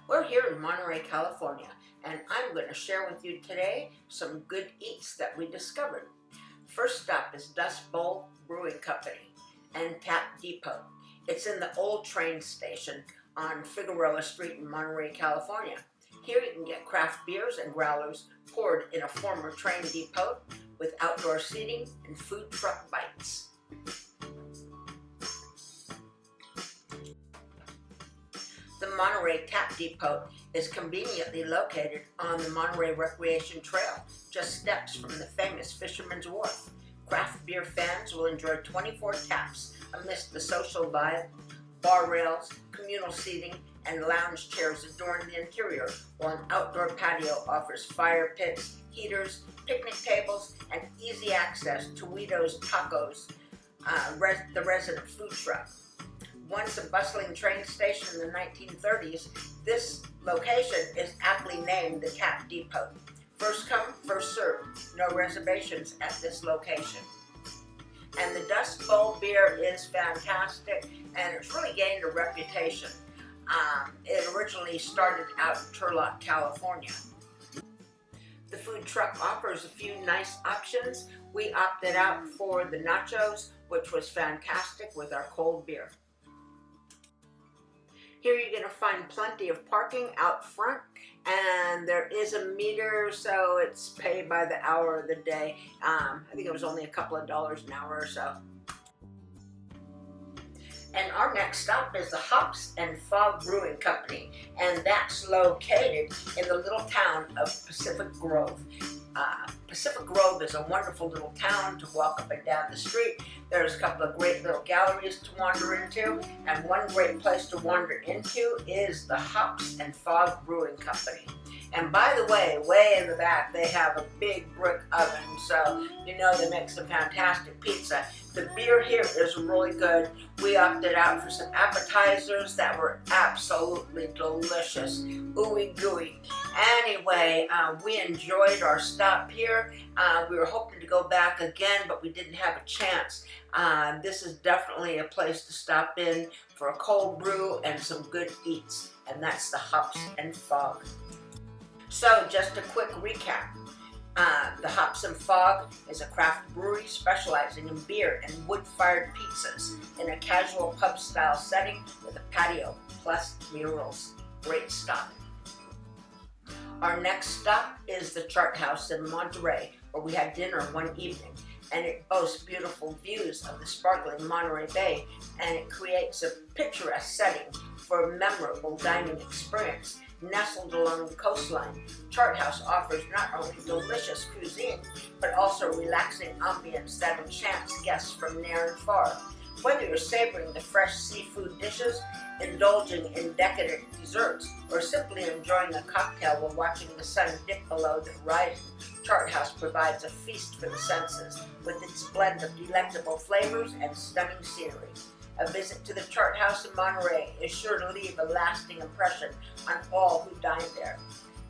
We're here in Monterey, California, and I'm going to share with you today some good eats that we discovered. First stop is Dust Bowl Brewing Company and Tap Depot. It's in the old train station on Figueroa Street in Monterey, California. Here you can get craft beers and growlers poured in a former train depot with outdoor seating and food truck bites. The Monterey Tap Depot is conveniently located on the Monterey Recreation Trail, just steps from the famous Fisherman's Wharf. Craft beer fans will enjoy 24 taps amidst the social vibe. Bar rails, communal seating, and lounge chairs adorn the interior, while an outdoor patio offers fire pits, heaters, picnic tables, and easy access to Guido's Tacos, the resident food truck. Once a bustling train station in the 1930s, this location is aptly named the Tap Depot. First come, first served. No reservations at this location. And the Dust Bowl beer is fantastic, and it's really gained a reputation. It originally started out in Turlock, California. The food truck offers a few nice options. We opted out for the nachos, which was fantastic with our cold beer. Here you're going to find plenty of parking out front, and there is a meter, so it's paid by the hour of the day. I think it was only a couple of dollars an hour or so. And our next stop is the Hops and Fog Brewing Company, and that's located in the little town of Pacific Grove. Pacific Grove is a wonderful little town to walk up and down the street. There's a couple of great little galleries to wander into, and one great place to wander into is the Hops and Fog Brewing Company. And by the way in the back, they have a big brick oven, so you know they make some fantastic pizza. The beer here is really good. We opted out for some appetizers that were absolutely delicious. Ooey gooey. Anyway, we enjoyed our stop here. We were hoping to go back again, but we didn't have a chance. This is definitely a place to stop in for a cold brew and some good eats, and that's the Hops and Fog. So just a quick recap. The Hops and Fog is a craft brewery specializing in beer and wood-fired pizzas in a casual pub-style setting with a patio plus murals. Great stop. Our next stop is the Chart House in Monterey, where we had dinner one evening, and it boasts beautiful views of the sparkling Monterey Bay, and it creates a picturesque setting for a memorable dining experience. Nestled along the coastline, Chart House offers not only delicious cuisine, but also relaxing ambience that enchants guests from near and far. Whether you're savoring the fresh seafood dishes, indulging in decadent desserts, or simply enjoying a cocktail while watching the sun dip below the horizon, Chart House provides a feast for the senses with its blend of delectable flavors and stunning scenery. A visit to the Chart House in Monterey is sure to leave a lasting impression on all who dine there.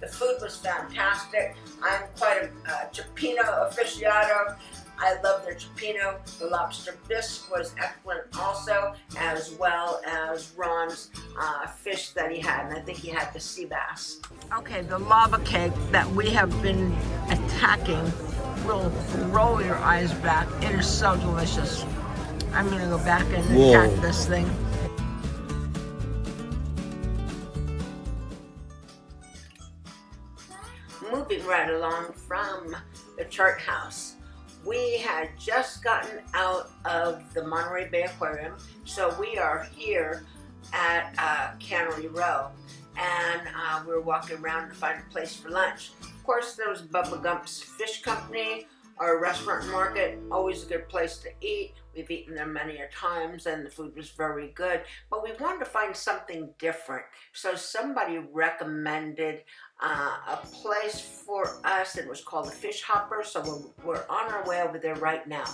The food was fantastic. I'm quite a cioppino aficionado. I love their cioppino. The lobster bisque was excellent also, as well as Ron's fish that he had, and I think he had the sea bass. Okay, the lava cake that we have been attacking will roll your eyes back. It is so delicious. I'm gonna go back and attack this thing. Moving right along from the Chart House, we had just gotten out of the Monterey Bay Aquarium, so we are here at Cannery Row, and we're walking around to find a place for lunch. Of course, there was Bubba Gump's Fish Company. Our restaurant market, always a good place to eat. We've eaten there many a times, and the food was very good. But we wanted to find something different. So somebody recommended a place for us. It was called the Fish Hopper, so we're on our way over there right now.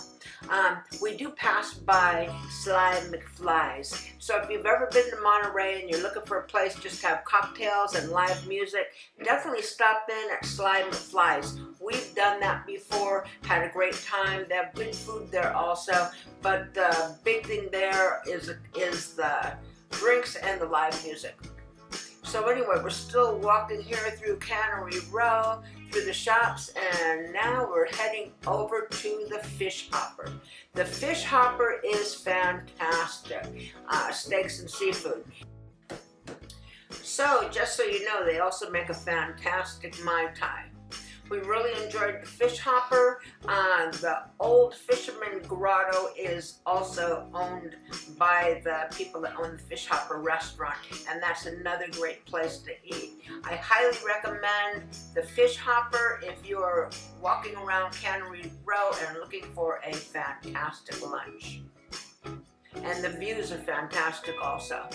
We do pass by Sly McFly's. So if you've ever been to Monterey and you're looking for a place just to have cocktails and live music, definitely stop in at Sly McFly's. We've done that before, had a great time. They have good food there also, but the big thing there is the drinks and the live music. So anyway, we're still walking here through Cannery Row, through the shops, and now we're heading over to the Fish Hopper. The Fish Hopper is fantastic. Steaks and seafood. So, just so you know, they also make a fantastic Mai Tai. We really enjoyed the Fish Hopper. The Old Fisherman Grotto is also owned by the people that own the Fish Hopper restaurant, and that's another great place to eat. I highly recommend the Fish Hopper if you're walking around Cannery Row and looking for a fantastic lunch. And the views are fantastic also.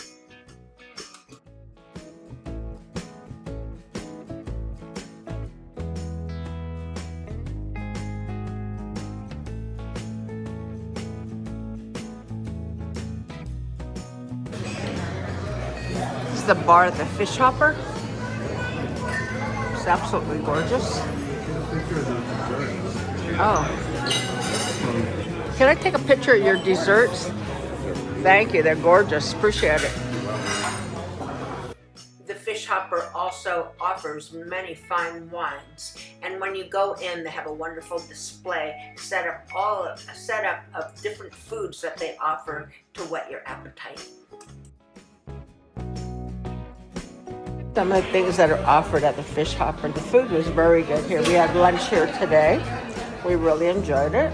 This is the bar at the Fish Hopper. It's absolutely gorgeous. Oh. Can I take a picture of your desserts? Thank you, they're gorgeous. Appreciate it. The Fish Hopper also offers many fine wines, and when you go in, they have a wonderful display set up of different foods that they offer to whet your appetite. Some of the things that are offered at the Fish Hopper. The food was very good here. We had lunch here today. We really enjoyed it.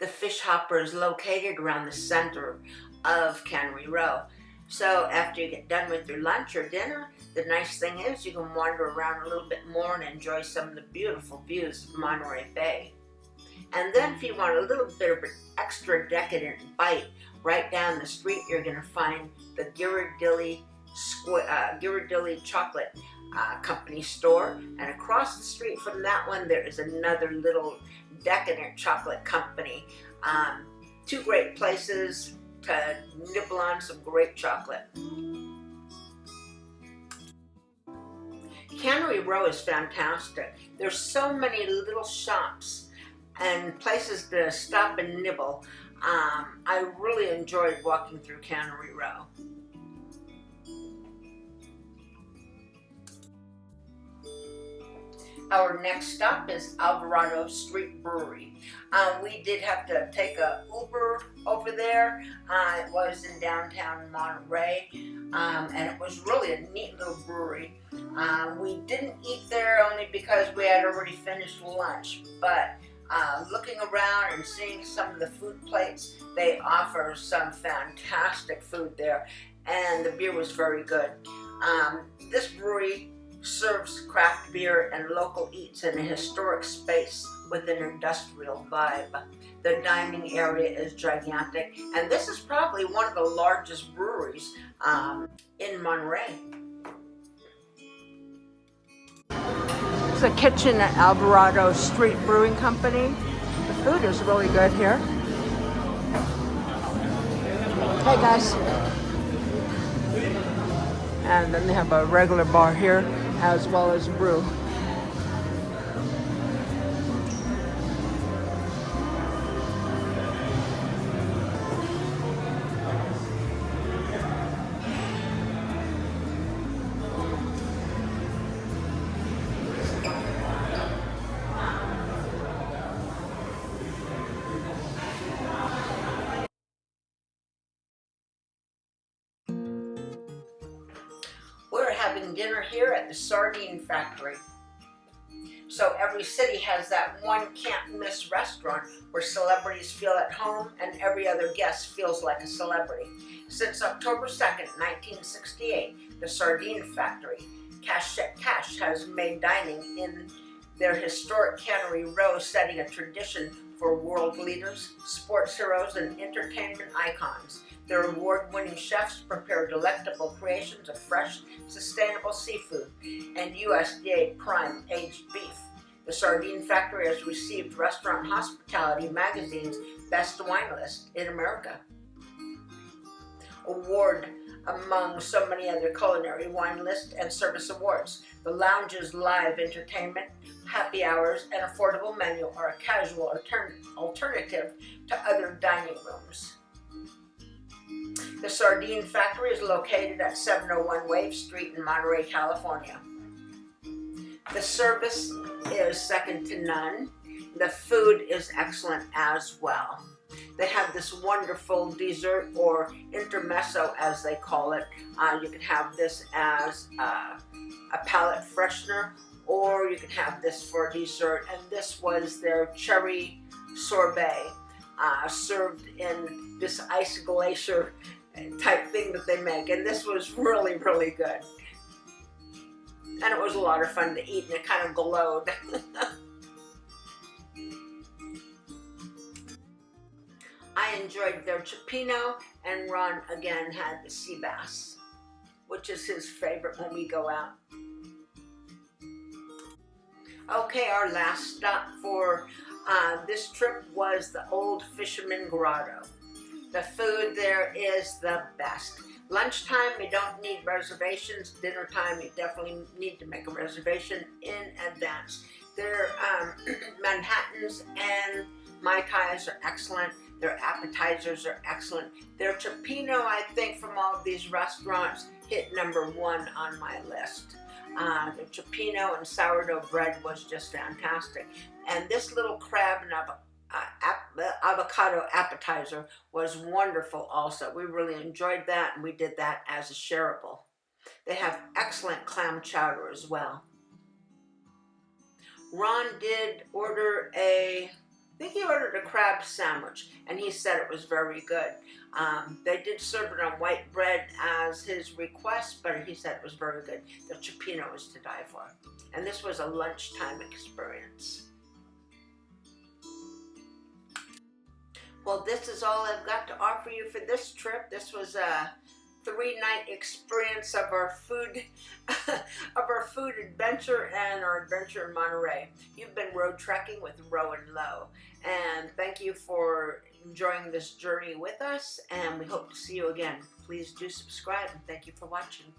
The Fish Hopper is located around the center of Cannery Row. So after you get done with your lunch or dinner, the nice thing is you can wander around a little bit more and enjoy some of the beautiful views of Monterey Bay. And then if you want a little bit of an extra decadent bite, right down the street you're going to find the Ghirardelli Chocolate Company store. And across the street from that one there is another little decadent chocolate company. Two great places to nibble on some great chocolate. Cannery Row is fantastic. There's so many little shops and places to stop and nibble. I really enjoyed walking through Cannery Row. Our next stop is Alvarado Street Brewery. We did have to take a Uber over there. It was in downtown Monterey, and it was really a neat little brewery. We didn't eat there only because we had already finished lunch, but looking around and seeing some of the food plates, they offer some fantastic food there, and the beer was very good. This brewery serves craft beer and local eats in a historic space with an industrial vibe. The dining area is gigantic, and this is probably one of the largest breweries in Monterey. It's a kitchen at Alvarado Street Brewing Company. The food is really good here. Hey guys. And then they have a regular bar here, as well as brew. We're having dinner here at the Sardine Factory. So every city has that one can't miss restaurant where celebrities feel at home and every other guest feels like a celebrity. Since October 2nd, 1968, the Sardine Factory, Cash has made dining in their historic Cannery Row setting a tradition for world leaders, sports heroes, and entertainment icons. Their award-winning chefs prepare delectable creations of fresh, sustainable seafood and USDA prime aged beef. The Sardine Factory has received Restaurant Hospitality Magazine's Best Wine List in America award among so many other culinary wine list and service awards. The lounge's live entertainment, happy hours, and affordable menu are a casual alternative to other dining rooms. The Sardine Factory is located at 701 Wave Street in Monterey, California. The service is second to none. The food is excellent as well. They have this wonderful dessert, or intermezzo as they call it. You can have this as a palate freshener, or you can have this for dessert. And this was their cherry sorbet, served in this ice glacier type thing that they make. And this was really, really good. And it was a lot of fun to eat, and it kind of glowed. I enjoyed their cioppino, and Ron again had the sea bass, which is his favorite when we go out. Okay, our last stop for this trip was the Old Fisherman Grotto. The food there is the best. Lunchtime, you don't need reservations. Dinner time, you definitely need to make a reservation in advance. Their Manhattans and Mai Tais are excellent. Their appetizers are excellent. Their cioppino, I think, from all of these restaurants, hit #1 on my list. The cioppino and sourdough bread was just fantastic. And this little crab and avocado appetizer was wonderful also. We really enjoyed that, and we did that as a shareable. They have excellent clam chowder as well. Ron did order I think he ordered a crab sandwich, and he said it was very good. They did serve it on white bread as his request, but he said it was very good. The cioppino was to die for. And this was a lunchtime experience. Well, this is all I've got to offer you for this trip. This was a 3-night experience of our food adventure and our adventure in Monterey. You've been road trekking with Ro and Lo, and thank you for enjoying this journey with us, and we hope to see you again. Please do subscribe, and thank you for watching.